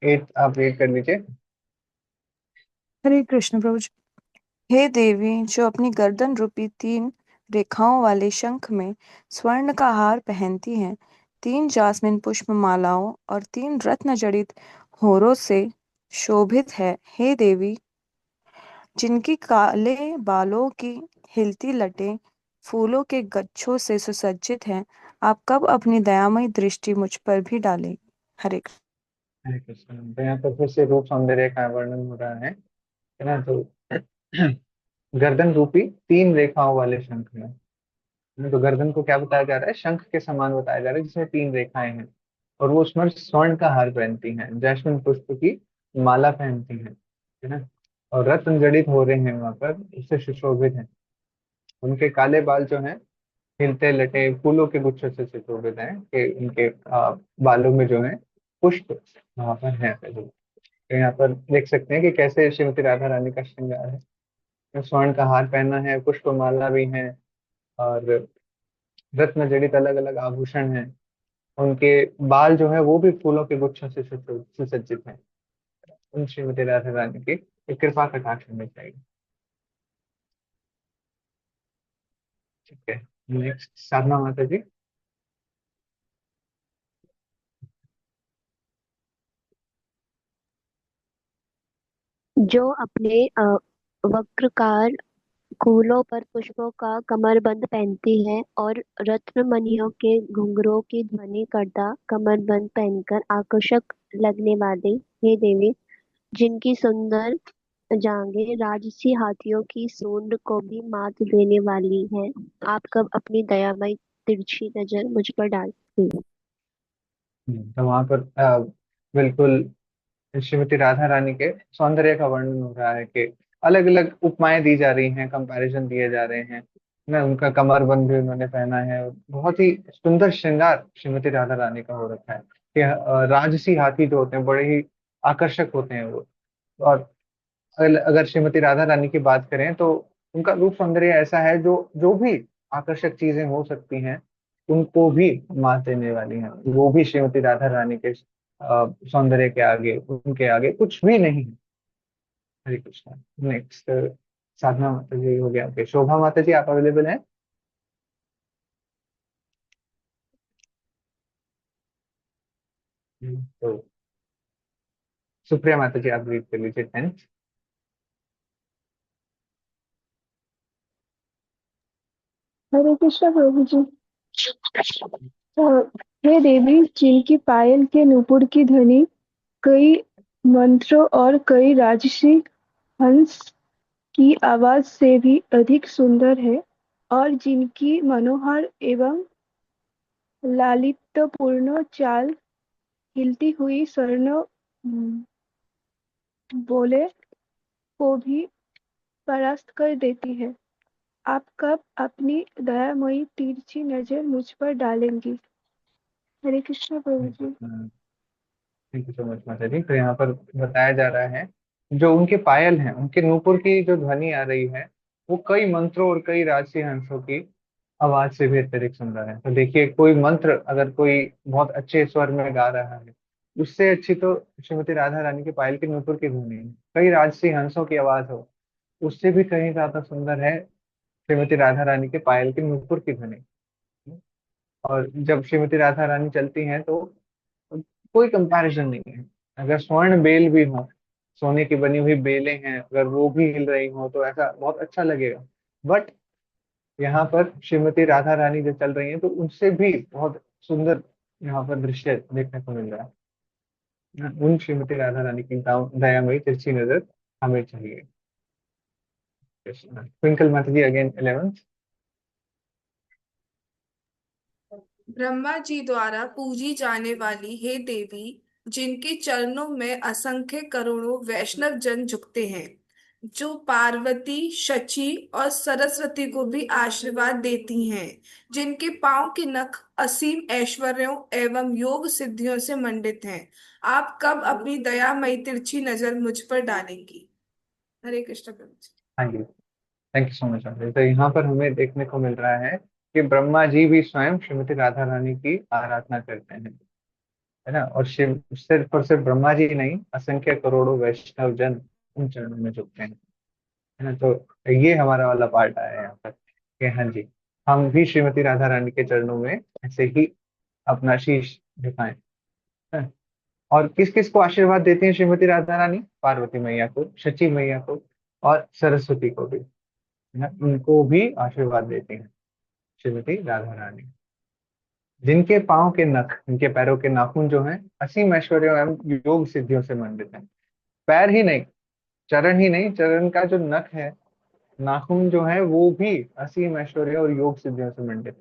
Speaker 1: 8 आप रीड कर लीजिए।
Speaker 4: हरे कृष्ण प्रभु जी। हे देवी जो अपनी गर्दन रूपी 3 रेखाओं वाले शंख में स्वर्ण का हार पहनती हैं, 3 जासमीन पुष्प मालाओं और 3 रत्न जड़ित होरों से शोभित है। हे देवी जिनकी काले बालों की हिलती लटें फूलों के गुच्छों से सुसज्जित हैं, आप कब अपनी दयामयी दृष्टि मुझ पर भी डालेंगे। हरे कृष्ण।
Speaker 1: हरे कृष्ण। तो यहाँ पर फिर से रूप सौंदर्य का वर्णन हो रहा है ना। तो गर्दन रूपी 3 रेखाओं वाले शंख में, तो गर्दन को क्या बताया जा रहा है, शंख के समान बताया जा रहा है जिसमें 3 रेखाएं हैं। और वो उसमें स्वर्ण का हार पहनती हैं, जैस्मिन पुष्प की माला पहनती हैं, है ना। और रत्न जड़ित हो रहे हैं वहां पर, उससे सुशोभित हैं। उनके काले बाल जो हैं खिलते लटे फूलों के गुच्छों से सुशोभित हैं, कि उनके बालों में जो है पुष्प वहां पर है। तो यहाँ पर देख सकते हैं कि कैसे श्रीमती राधा रानी का श्रृंगार है। स्वर्ण का हार पहना है, पुष्प माला भी है, और रत्न जड़ित अलग अलग आभूषण हैं। उनके बाल जो है वो भी फूलों के गुच्छों से सुसज्जित हैं। उन श्रीमती राधा रानी की एक कृपा कटाक्ष होनी चाहिए। ठीक है। नेक्स्ट साधना माता जी।
Speaker 5: जो अपने वक्राकार फूलों पर पुष्पों का कमरबंद पहनती है और रत्न मणियों के घुंघरों की ध्वनि करता कमरबंद पहनकर आकर्षक लगने वाली हे देवी, जिनकी सुंदर जांघें राजसी हाथियों की सूंड को भी मात देने वाली हैं, आप कब अपनी दयामय तिरछी नजर मुझ पर डालती हैं।
Speaker 1: तो वहां पर बिल्कुल श्रीमती राधा रानी के सौंदर्य का वर्णन हो रहा है कि अलग अलग उपमाएं दी जा रही हैं, कंपैरिजन दिए जा रहे हैं ना। उनका कमरबंद भी उन्होंने पहना है, और बहुत ही सुंदर श्रृंगार श्रीमती राधा रानी का हो रखा है कि राजसी हाथी जो होते हैं बड़े ही आकर्षक होते हैं वो। और अगर श्रीमती राधा रानी की बात करें तो उनका रूप सौंदर्य ऐसा है जो जो भी आकर्षक चीजें हो सकती हैं उनको भी मात देने वाली हैं। वो भी श्रीमती राधा रानी के सौंदर्य के आगे, उनके आगे कुछ भी नहीं है। हरे कृष्णा। नेक्स्ट साधना माता जी हो गया। ओके, शोभा माता जी आप अवेलेबल हैं? तो सुप्रिया माता जी आप रीड कर लीजिए 10th।
Speaker 6: हरे कृष्ण प्रभु जी। अ, हे देवी, जिनकी पायल के नूपुर की ध्वनि कई मंत्रों और कई राजसी हंस की आवाज से भी अधिक सुंदर है, और जिनकी मनोहर एवं लालित्यपूर्ण चाल हिलती हुई स्वर्ण बोले को भी परास्त कर देती है, आप कब अपनी दयामयी तिरछी नजर मुझ पर डालेंगी। हरे कृष्ण प्रभु जी।
Speaker 1: थैंक यू सो मच माता जी। तो यहाँ पर बताया जा रहा है जो उनके पायल हैं, उनके नूपुर की जो ध्वनि आ रही है वो कई मंत्रों और कई राजसी हंसों की आवाज से भी अत्यधिक सुंदर है। तो देखिए, कोई मंत्र अगर कोई बहुत अच्छे स्वर में गा रहा है, उससे अच्छी तो श्रीमती राधा रानी के पायल के नूपुर की ध्वनि है। कई राजसी हंसों की आवाज हो, उससे भी कहीं ज्यादा सुंदर है श्रीमती राधा रानी के पायल के नूपुर की ध्वनि। और जब श्रीमती राधा रानी चलती हैं तो कोई कंपैरिजन नहीं है। अगर स्वर्ण बेल भी हो, सोने की बनी हुई बेलें हैं, अगर वो भी हिल रही हो तो ऐसा बहुत अच्छा लगेगा। बट यहाँ पर श्रीमती राधा रानी जो चल रही हैं तो उनसे भी बहुत सुंदर यहाँ पर दृश्य देखने को मिल रहा है। उन श्रीमती राधा रानी की दयामयी तिरछी नजर हमें चाहिए। ट्विंकल माता जी अगेन 11th।
Speaker 2: ब्रह्मा जी द्वारा पूजी जाने वाली हे देवी, जिनके चरणों में असंख्य करोड़ों वैष्णव जन झुकते हैं, जो पार्वती, शची और सरस्वती को भी आशीर्वाद देती हैं, जिनके पांव के नख असीम ऐश्वर्यों एवं योग सिद्धियों से मंडित हैं, आप कब अपनी दयामयी तिरछी नजर मुझ पर डालेंगी। हरे कृष्ण प्रभु जी।
Speaker 1: हाँ जी, थैंक यू सो मच। तो यहाँ पर हमें देखने को मिल रहा है कि ब्रह्मा जी भी स्वयं श्रीमती राधा रानी की आराधना करते हैं, है ना। और शिव सिर्फ और सिर्फ ब्रह्मा जी नहीं, असंख्य करोड़ों वैष्णव जन उन चरणों में झुकते हैं, है ना। तो ये हमारा वाला पार्ट आया है यहाँ पर कि हाँ जी, हम भी श्रीमती राधा रानी के चरणों में ऐसे ही अपना शीश झुकाएं, है। और किस किस को आशीर्वाद देती हैं श्रीमती राधा रानी? पार्वती मैया को, शची मैया को, और सरस्वती को भी, है ना। उनको भी आशीर्वाद देती हैं श्रीमती राधा रानी। जिनके पाँव के नख, इनके पैरों के नाखून जो हैं असीम ऐश्वर्य एवं योग सिद्धियों से मंडित हैं। पैर ही नहीं, चरण ही नहीं, चरण का जो नख है, नाखून जो है वो भी असीम ऐश्वर्य और योग सिद्धियों से मंडित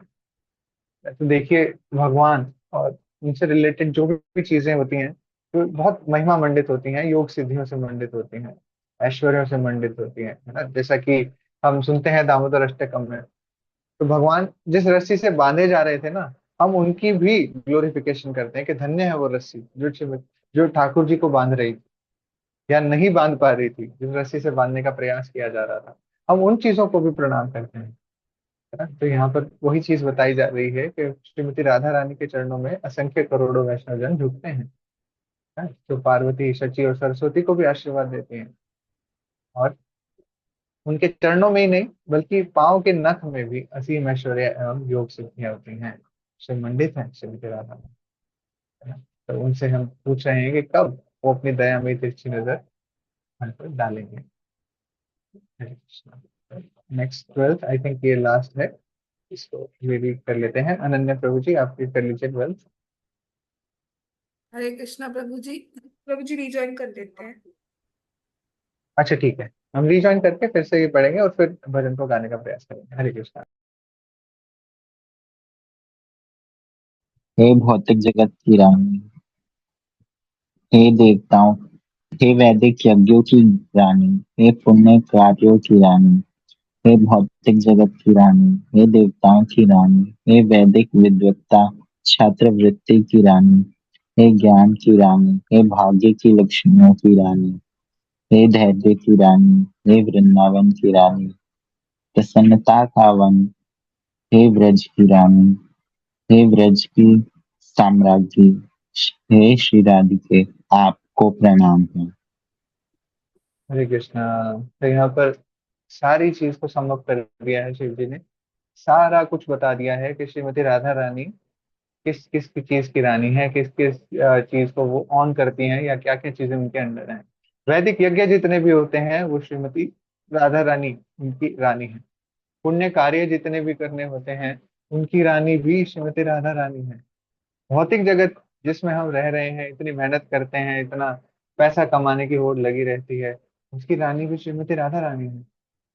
Speaker 1: है। तो देखिए, भगवान और उनसे रिलेटेड जो भी चीजें होती हैं तो बहुत महिमा मंडित होती हैं, योग सिद्धियों से मंडित होती हैं, ऐश्वर्यों से मंडित होती हैं, है ना। जैसा कि हम सुनते हैं दामोदर अष्टकम में, तो भगवान जिस रस्सी से बांधे जा रहे थे ना, हम उनकी भी ग्लोरिफिकेशन करते हैं कि धन्य है वो रस्सी जो ठाकुर जी को बांध रही थी या नहीं बांध पा रही थी, जिस रस्सी से बांधने का प्रयास किया जा रहा था, हम उन चीजों को भी प्रणाम करते हैं, है ना। तो यहाँ पर वही चीज बताई जा रही है कि श्रीमती राधा रानी के चरणों में असंख्य करोड़ों वैष्णव जन झुकते हैं, है, जो पार्वती, शची और सरस्वती को भी आशीर्वाद देते हैं। और उनके चरणों में ही नहीं बल्कि पांव के नख में भी असीम ऐश्वर्य एवं योग सिद्धियां होती हैं, से मंडित है श्रीमती राधा, है ना। तो उनसे हम पूछ रहे हैं कि कब वो अपनी दया में तिरछी नजर हम पर डालेंगे। हरे Krishna. Next 12th, I think ये लास्ट है, इसको ये रीड कर लेते हैं। अनन्या प्रभु जी, आप रीड कर लीजिए 12th।
Speaker 2: हरे कृष्णा प्रभु जी। प्रभु जी रिज्वाइन कर लेते हैं।
Speaker 1: अच्छा ठीक है, हम रीजॉइन करके फिर से ये पढ़ेंगे और फिर भजन को गाने का प्रयास करेंगे। हरे कृष्णा।
Speaker 3: हे भौतिक जगत की रानी, हे देवताओं, हे वैदिक यज्ञों की रानी, हे पुण्य कार्यों की रानी, हे भौतिक जगत की रानी, हे देवताओं की रानी, हे वैदिक विद्वत्ता छात्रवृत्ति की रानी, हे ज्ञान की रानी, हे भाग्य की लक्ष्मियों की रानी, हे धैर्य की रानी, हे वृंदावन की रानी, प्रसन्नता का वन, हे ब्रज की रानी, हे ब्रज की साम्राज्ञी, हे श्री राधिके, आपको प्रणाम है।
Speaker 1: हरे कृष्णा। तो यहाँ पर सारी चीज को सम अप कर दिया है शिव जी ने, सारा कुछ बता दिया है कि श्रीमती राधा रानी किस किस चीज की रानी है, किस किस चीज को वो ऑन करती हैं या क्या क्या चीजें उनके अंडर हैं। वैदिक यज्ञ जितने भी होते हैं वो श्रीमती राधा रानी उनकी रानी है। पुण्य कार्य जितने भी करने होते हैं उनकी रानी भी श्रीमती राधा रानी है। भौतिक जगत जिसमें हम रह रहे हैं, इतनी मेहनत करते हैं, इतना पैसा कमाने की होड़ लगी रहती है, उसकी रानी भी श्रीमती राधा रानी है।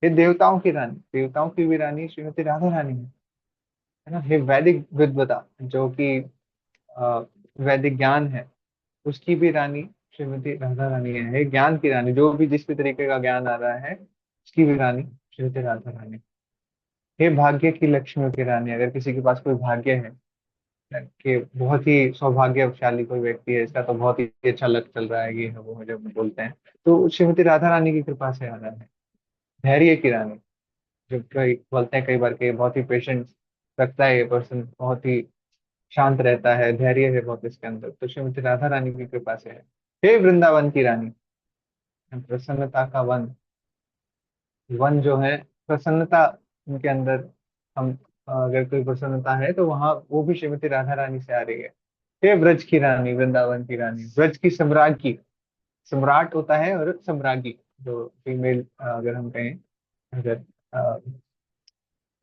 Speaker 1: ये देवताओं की रानी, देवताओं की भी रानी श्रीमती राधा रानी है ना। ये वैदिक विद्वता जो कि अ, वैदिक ज्ञान है, उसकी भी रानी श्रीमती राधा रानी है। ये ज्ञान की रानी, जो भी जिस भी तरीके का ज्ञान आ रहा है उसकी भी रानी श्रीमती राधा रानी। ये भाग्य की लक्ष्मियों की रानी, अगर किसी के पास कोई भाग्य है कि बहुत ही सौभाग्यशाली कोई व्यक्ति है, इसका तो बहुत ही अच्छा लक चल रहा है, ये है वो है जब बोलते हैं, तो श्रीमती राधा रानी की कृपा से आ रहा है। धैर्य की रानी, जो कई बोलते हैं कई बार के बहुत ही पेशेंस रखता है ये पर्सन, बहुत ही शांत रहता है, धैर्य है बहुत इसके अंदर, तो श्रीमती राधा रानी की कृपा से है। हे वृंदावन की रानी, प्रसन्नता का वन, वन जो है प्रसन्नता उनके अंदर, हम अगर कोई प्रसन्नता है तो वहां वो भी श्रीमती राधा रानी से आ रही है। हे ब्रज की रानी, वृंदावन की रानी, ब्रज की सम्राज्ञी, सम्राट होता है और सम्राज्ञी जो फीमेल अगर हम कहें, अगर अ,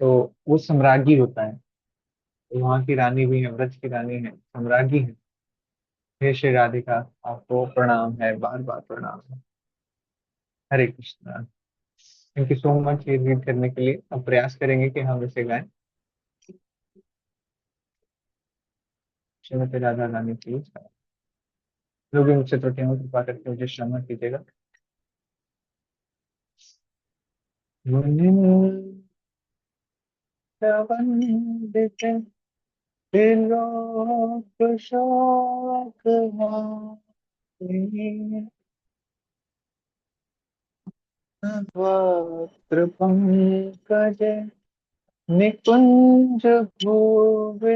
Speaker 1: तो वो सम्राज्ञी होता है, तो वहाँ की रानी भी है, ब्रज की रानी है, सम्राज्ञी है। हे श्री राधिका, आपको प्रणाम है, बार बार प्रणाम है। हरे Krishna. Thank you so much ये रीड करने के लिए, अब प्रयास करेंगे कि हम इसे गाएं। श्रीमती राधा रानी की, जो भी मुझसे त्रुटियां हो कृपा करके मुझे क्षमा कीजिएगा। वृंदावंदित त्रिलोक शोक वक्त्र पंकज निकुंज भूविलासिनी,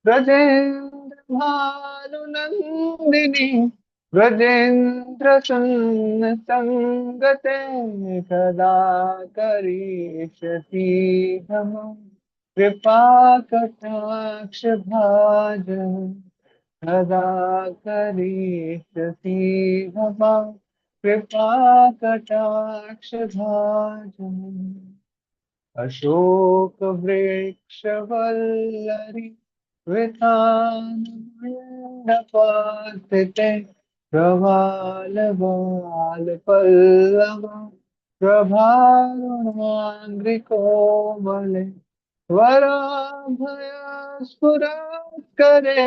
Speaker 1: ब्रजेंद्र भानु नंदिनी, ब्रजेंद्र संगते सदा करीष्यति हम, कृपा कटाक्ष भाजन सदा करीष्यति हम, कृपा कटाक्ष भाजन। अशोक वृक्ष वल्लरी वितान मंडपास्थिते प्रवाल बाल पल्लव प्रभारुणाग्रिकोमले वराभयस्फुरत्करे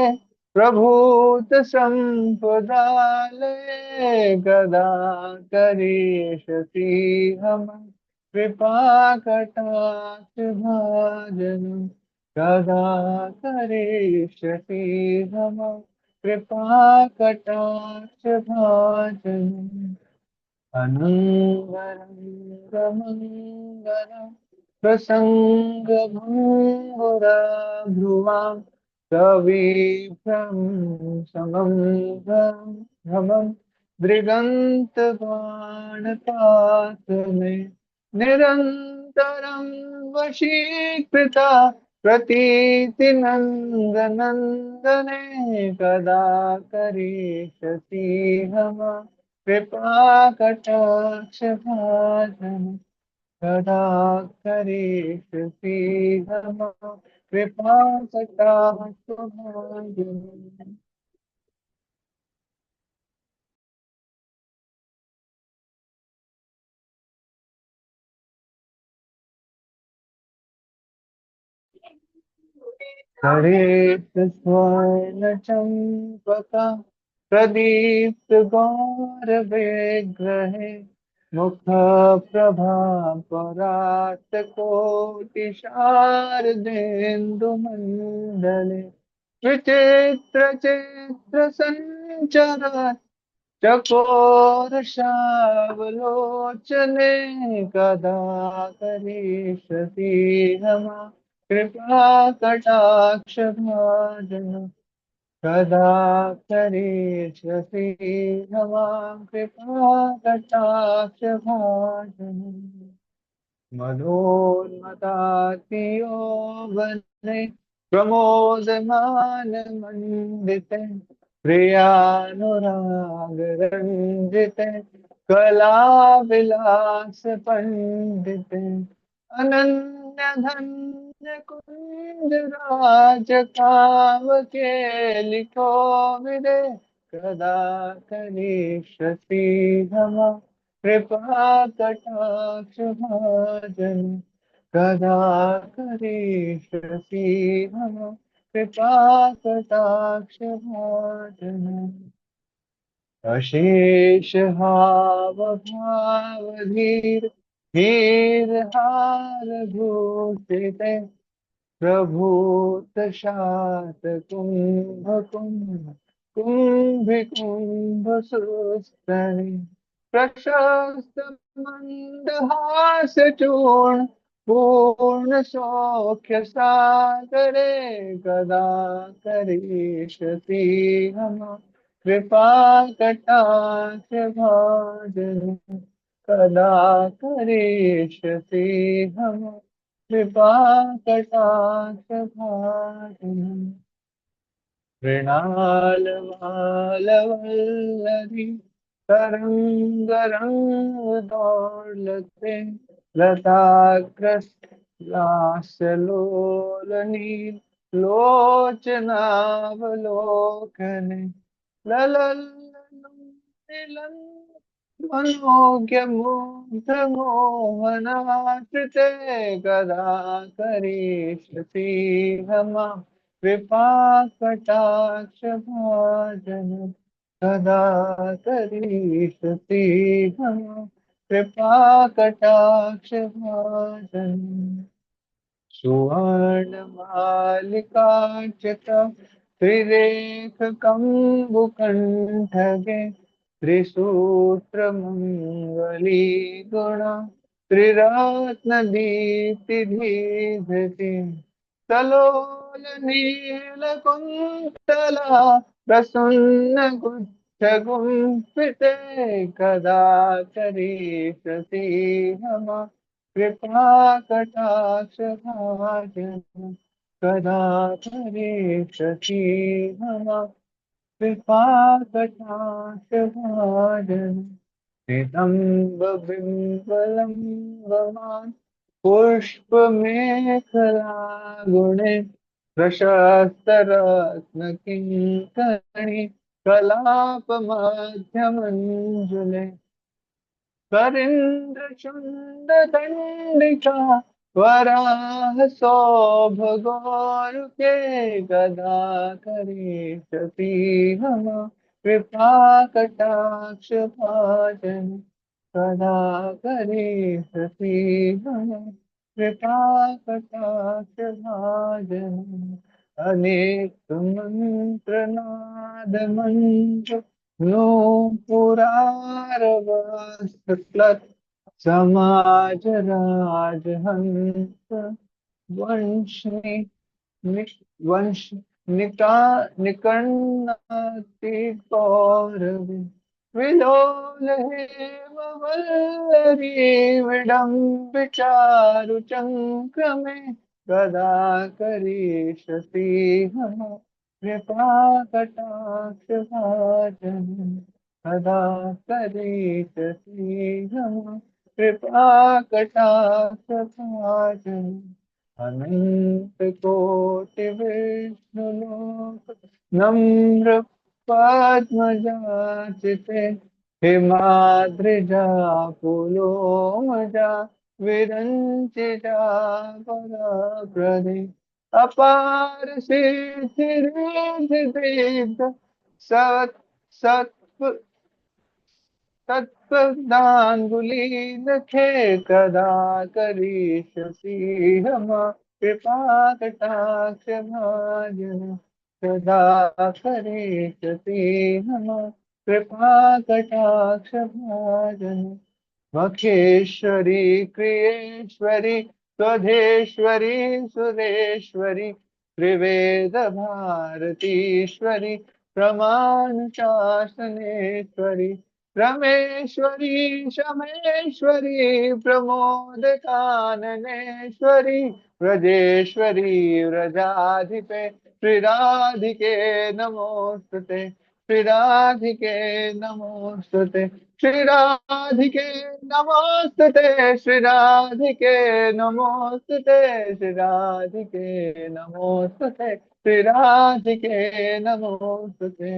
Speaker 1: प्रभूत संपदालये गदा करिष्यति हम कृपा कटाक्ष भाजन गदा करिष्यति हम कृपा कटाक्ष भाजन अनंगरंगमंगल प्रसंगभंगुरा ध्रुवां कविभ्रम समं भ्रमं दृगन्तबाणपात मे निरन्तरं वशीकृता प्रतीतिनन्दनन्दने कदा करिष्यसि हम कृपा कटाक्ष भाजन कदा करिष्यसि हम कृपा कटाक्ष भाजन। हरेत स्वर्ण चंपका प्रदीप्त गौर विग्रहे मुख प्रभा परात कोटि शारदेन्दु मंडले विचित्र चित्र संचर चकोरशावलोचने कदा करिष्यसि हम कृपा कटाक्ष भाजन कदा करिष्यसि हम कृपा कटाक्ष भाजन मनोन्मदातियो वने प्रमोदमान मंडिते प्रियानुराग रंजिते कला विलास पंडिते अनन्य धन्य कुंज राज काम के लिखो विदे कदा करिष्यसि हम कृपा कटाक्ष भाजन कदा करिष्यसि हम कृपा कटाक्ष भाजन अशेष हाव भाव धीर धीर हार भूषिते प्रभूत शात कुंभ कुंभ कुंभ सुस्तनि प्रशस्त मंदहास चूर्ण पूर्ण सौख्य सागरे कदा करिष्यसि हम कृपा कटाक्ष भाजन कदा करिष्यसि हम कृपा कटाक्ष भाजन मृणाल मालवल्लरी तरंग रंग दौलते लता ग्रस्त लास लोल नील लोचनावलोकने ललल मनोज्ञ मुग्ध मोहनाश्रिते कदा करिष्यसि हम कृपा कटाक्ष भाजन कदा करिष्यसि हम कृपा कटाक्ष भाजन सुवर्णमालिकाच्युत त्रिरेख कम्बुकण्ठगे त्रिसूत्रमङ्गली गुणा त्रिरत्नदीप्तिधीधृति सलोल नीलकुन्तला प्रसन्न गुच्छगुम्फिते कदा करिष्यसि हम कृपा कटाक्ष भाजन कदा करिष्यसि हम कृपा कटाक्ष भाजन नितम्ब बिम्बलं भवान् पुष्प मेखला गुणे प्रशस्त रत्न किंकणी कलाप मध्य मंजुले करींद्र शुंड दंडिका वराह सौभ गौरके गदा करीशती हम कृपा कटाक्ष भाजन सदा करीशती हम कृपा कटाक्ष भाजन अनेक मंत्र नाद मंत्र नो पुरारवस्तप्लत समाज राजहंस वंशनी वंश निका निकर्णाति गौरवी विलोल हेम वल्लरी विडम्बिचारु चंक्रमे गदा करीशती हम कृपा कटाक्ष भाजन सदा करीशती हम कृपा कटाक्ष भाजन अनंत कोटि विष्णु लोक नम्र पद्मजाचिते हिमाद्रिजा पुलोमजा विरंचिता पर अपार सिद्धि दीर्घ सत सत्व तत्पदांगुलीन खे कदा करीष्यसि हम कृपा कटाक्ष भाजन सदा करीष्यसि हम कृपा कटाक्ष भाजन मखेश्वरी क्रियेश्वरी स्वधेश्वरी सुरेश्वरी त्रिवेद भारतीश्वरी प्रमाण शासनेश्वरी रमेश्वरी शमेश्वरी प्रमोद काननेश्वरी व्रजेश्वरी व्रजाधिपे श्रीराधिके नमोस्तुते श्रीराधिके नमोस्तुते श्रीराधिके नमोस्तुते श्रीराधिके नमोस्तुते श्रीराधिके नमोस्तुते श्रीराधिके नमोस्तुते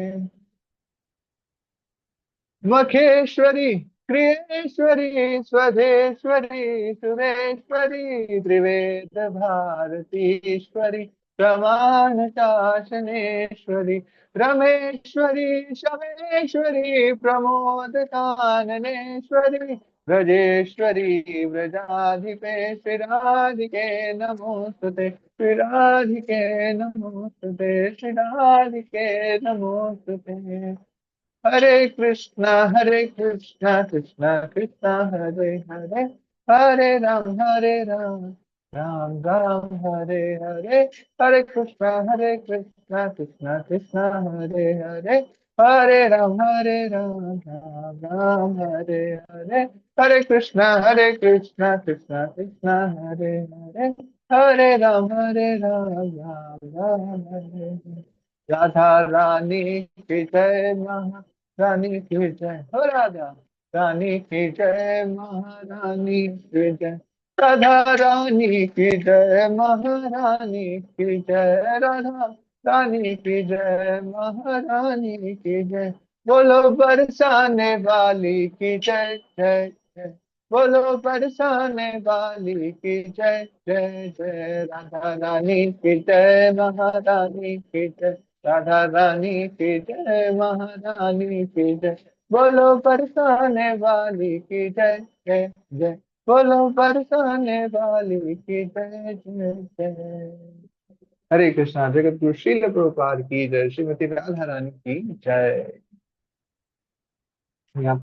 Speaker 1: मखेश्वरी क्रियेश्वरी स्वधेश्वरी सुरेश्वरी त्रिवेद भारतीश्वरी प्रमाण शासनेश्वरी रमेश्वरी शमेश्वरी प्रमोद काननेश्वरी ब्रजेश्वरी व्रजाधिपे श्रीराधिके नमोस्तुते श्रीराधिके नमोस्तुते श्रीराधिके नमोस्तुते हरे कृष्णा कृष्णा कृष्णा हरे हरे हरे राम राम राम हरे हरे हरे कृष्णा कृष्णा कृष्णा हरे हरे हरे राम राम राम हरे हरे हरे कृष्णा कृष्णा कृष्णा हरे हरे हरे राम राम हरे हरे राधा रानी की जय महारानी की जय हो राधा रानी की जय महारानी की जय राधा रानी की जय महारानी की जय राधा रानी की जय महारानी की जय बोलो बरसाने वाली की जय जय जय बोलो बरसाने वाली की जय जय जय राधा रानी की जय महारानी की जय राधा रानी की जय महारानी की जय बोलो बरसाने वाली की जय जय जय बोलो बरसाने वाली की जय जय जय हरे कृष्णा जगत गुरु श्रील प्रभुपाद की जय श्रीमती राधा रानी की जय यहाँ